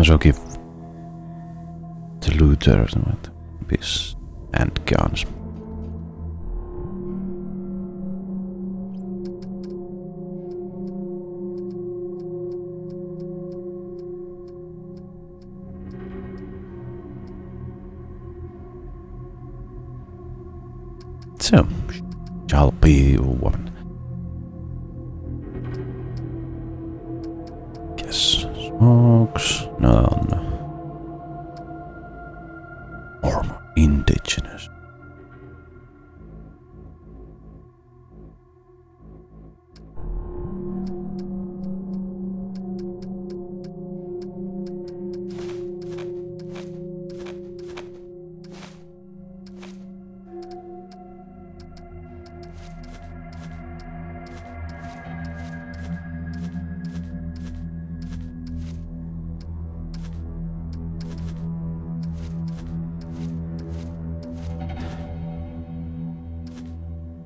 Also give the looter this and guns. So, shall be a woman. Yes, smokes, none. Or indigenous.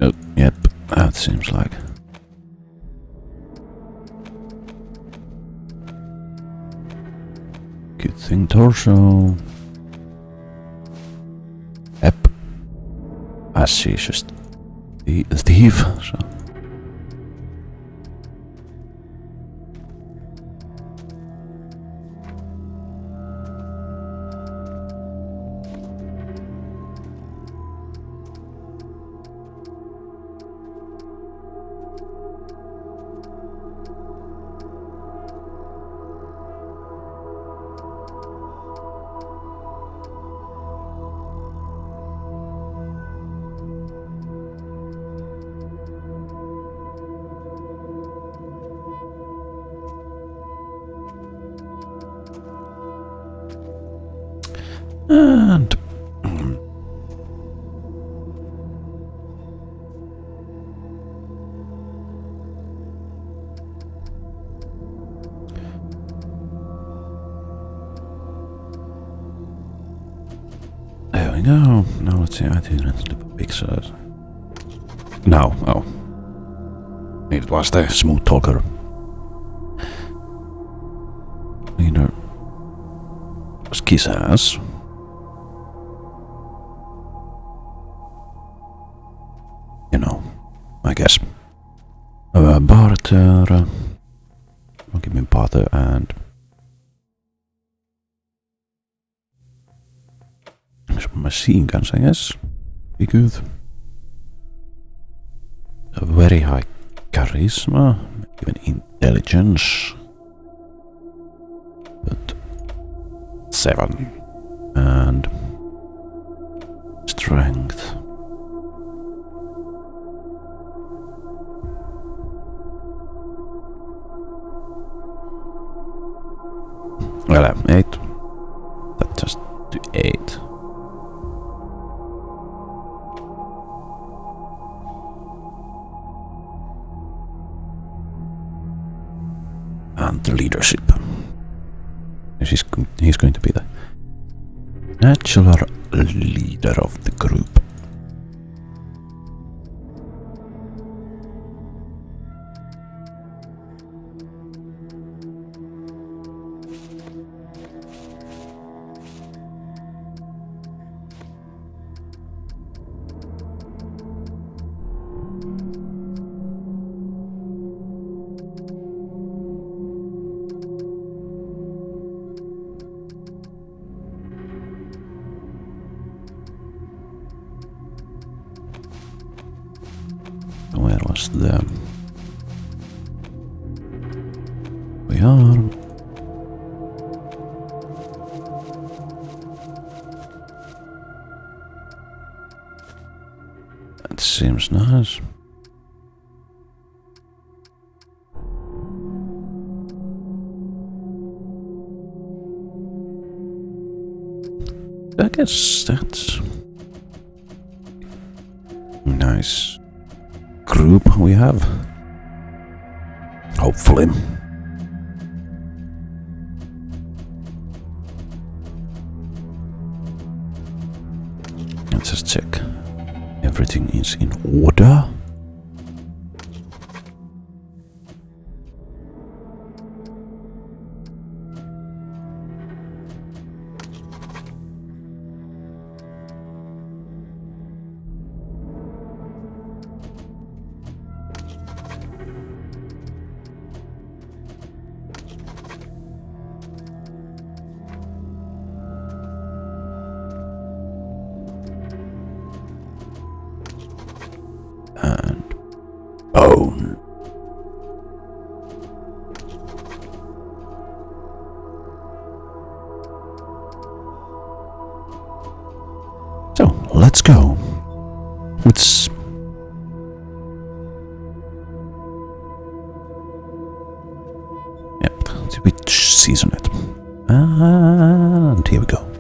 Oh, yep, that seems like. Good thing torso. Yep. I see, just the thief, so. And there we go. Now let's see. I didn't do a big size. No, oh. It was the smooth talker. Leader was kiss ass. You know, I guess. Barter. Give me butter and some machine guns, I guess. Be good. A very high charisma, even intelligence. But 7 and strength. Well, 8. That just do 8. And the leadership. He's going to be the natural leader of the group. Where was the... We are... That seems nice. I guess that's... nice group we have. Hopefully. Let's just check. Everything is in order. It's... Yep, which season it? And here we go.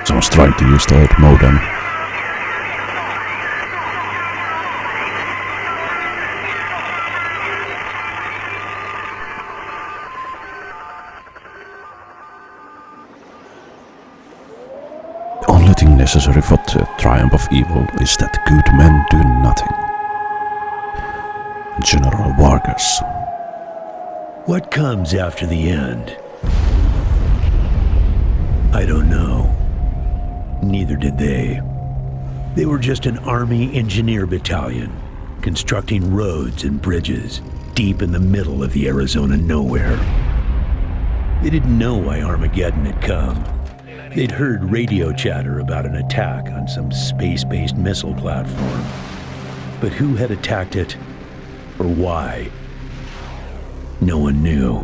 Someone's trying to use the old modem. The only thing necessary for the triumph of evil is that good men do nothing. General Vargas. What comes after the end? I don't know. Neither did they. They were just an Army engineer battalion, constructing roads and bridges deep in the middle of the Arizona nowhere. They didn't know why Armageddon had come. They'd heard radio chatter about an attack on some space-based missile platform. But who had attacked it, or why? No one knew.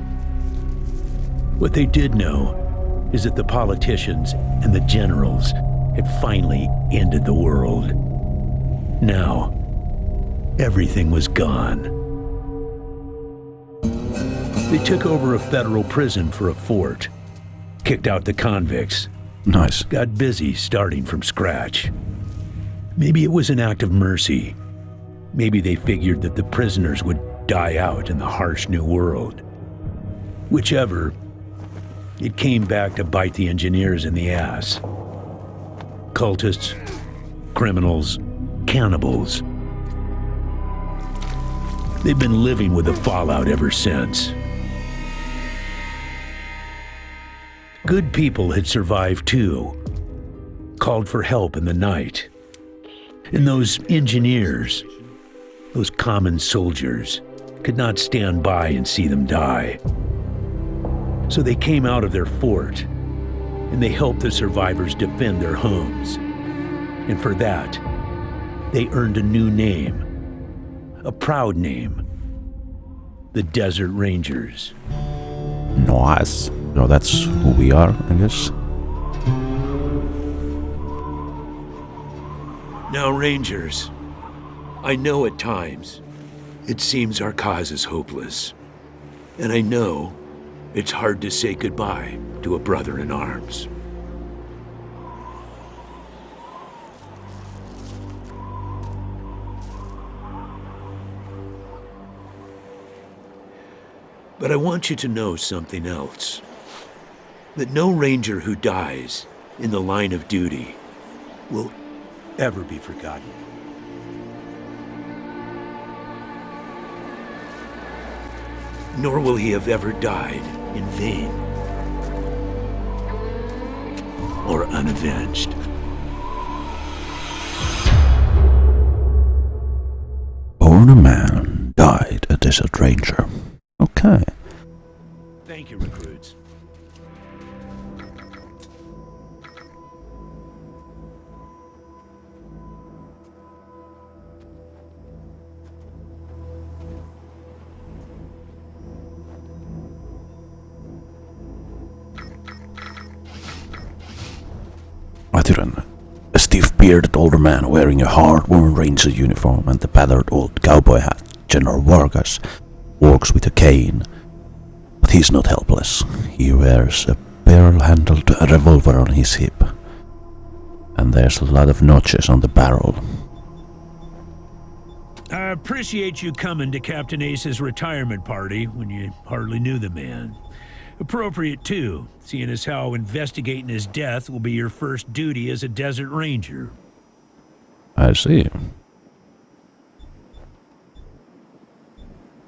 What they did know is that the politicians and the generals had finally ended the world. Now, everything was gone. They took over a federal prison for a fort, kicked out the convicts. Nice. Got busy starting from scratch. Maybe it was an act of mercy. Maybe they figured that the prisoners would die out in the harsh new world. Whichever, it came back to bite the engineers in the ass. Cultists, criminals, cannibals. They've been living with the fallout ever since. Good people had survived too, called for help in the night. And those engineers, those common soldiers, could not stand by and see them die. So they came out of their fort, and they helped the survivors defend their homes. And for that, they earned a new name, a proud name, the Desert Rangers. Nice. So that's who we are, I guess. Now, Rangers, I know at times it seems our cause is hopeless. And I know it's hard to say goodbye to a brother in arms. But I want you to know something else. That no Ranger who dies in the line of duty will ever be forgotten. Nor will he have ever died in vain or unavenged. Born a man, died a desert ranger. Okay. Thank you, recruits. Maturin, a stiff-bearded older man wearing a hard-worn ranger uniform and the battered old cowboy hat, General Vargas, walks with a cane. But he's not helpless. He wears a barrel-handled revolver on his hip. And there's a lot of notches on the barrel. I appreciate you coming to Captain Ace's retirement party when you hardly knew the man. Appropriate, too, seeing as how investigating his death will be your first duty as a desert ranger. I see.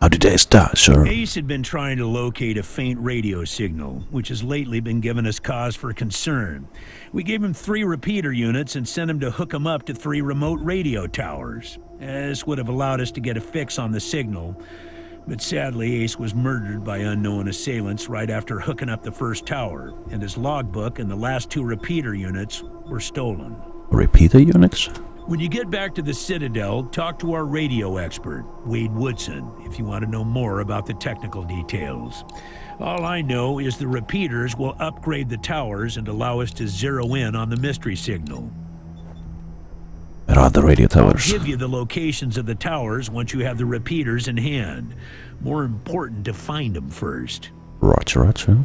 How did Ace die, sir? Ace had been trying to locate a faint radio signal, which has lately been giving us cause for concern. We gave him 3 repeater units and sent him to hook them up to 3 remote radio towers. This would have allowed us to get a fix on the signal. But sadly, Ace was murdered by unknown assailants right after hooking up the first tower, and his logbook and the last 2 repeater units were stolen. Repeater units? When you get back to the Citadel, talk to our radio expert, Wade Woodson, if you want to know more about the technical details. All I know is the repeaters will upgrade the towers and allow us to zero in on the mystery signal. Where are the radio towers? I'll give you the locations of the towers once you have the repeaters in hand. More important to find them first. Roger, roger.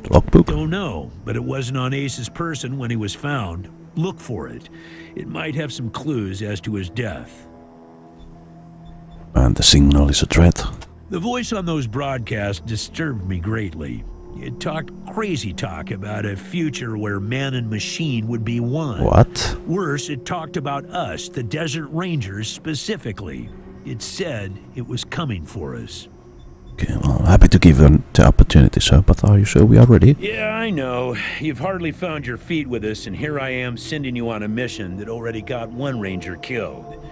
Logbook? Don't know, but it wasn't on Ace's person when he was found. Look for it. It might have some clues as to his death. And the signal is a threat. The voice on those broadcasts disturbed me greatly. It talked crazy talk about a future where man and machine would be one. What? Worse, it talked about us, the Desert Rangers, specifically. It said it was coming for us. Okay, well, happy to give them the opportunity, sir, but are you sure we are ready? Yeah, I know. You've hardly found your feet with us, and here I am sending you on a mission that already got 1 Ranger killed.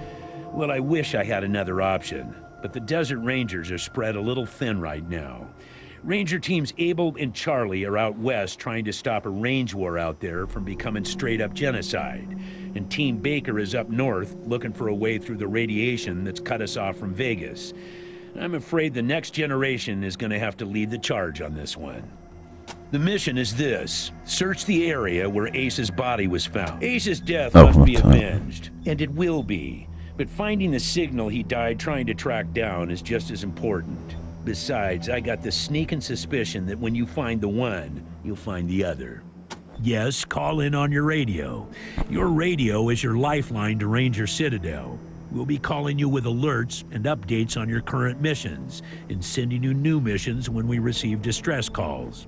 Well, I wish I had another option, but the Desert Rangers are spread a little thin right now. Ranger teams Abel and Charlie are out west trying to stop a range war out there from becoming straight-up genocide. And Team Baker is up north looking for a way through the radiation that's cut us off from Vegas. I'm afraid the next generation is going to have to lead the charge on this one. The mission is this. Search the area where Ace's body was found. Ace's death must be avenged, and it will be. But finding the signal he died trying to track down is just as important. Besides, I got the sneaking suspicion that when you find the one, you'll find the other. Yes, call in on your radio. Your radio is your lifeline to Ranger Citadel. We'll be calling you with alerts and updates on your current missions, and sending you new missions when we receive distress calls.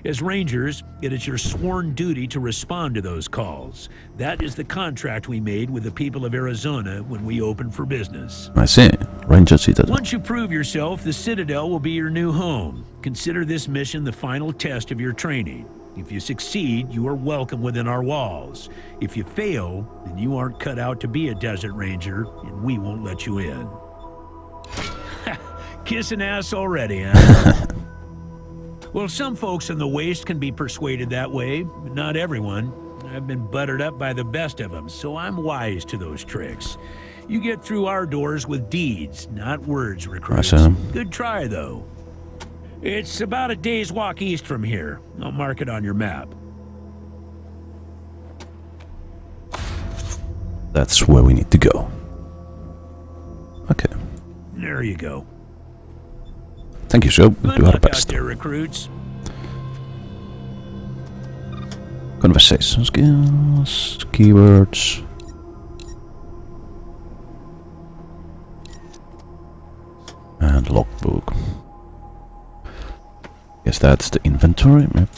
As Rangers, it is your sworn duty to respond to those calls. That is the contract we made with the people of Arizona when we opened for business. I see. Ranger Citadel. Once you prove yourself, the Citadel will be your new home. Consider this mission the final test of your training. If you succeed, you are welcome within our walls. If you fail, then you aren't cut out to be a Desert Ranger, and we won't let you in. Kissing ass already, huh? Well, some folks in the Waste can be persuaded that way, but not everyone. I've been buttered up by the best of them, so I'm wise to those tricks. You get through our doors with deeds, not words, recruits. Awesome. Good try, though. It's about a day's walk east from here. I'll mark it on your map. That's where we need to go. Okay. There you go. Thank you, sir. We'll Good do our luck out best. there, recruits. Conversation skills, keywords. And logbook. Guess that's the inventory map.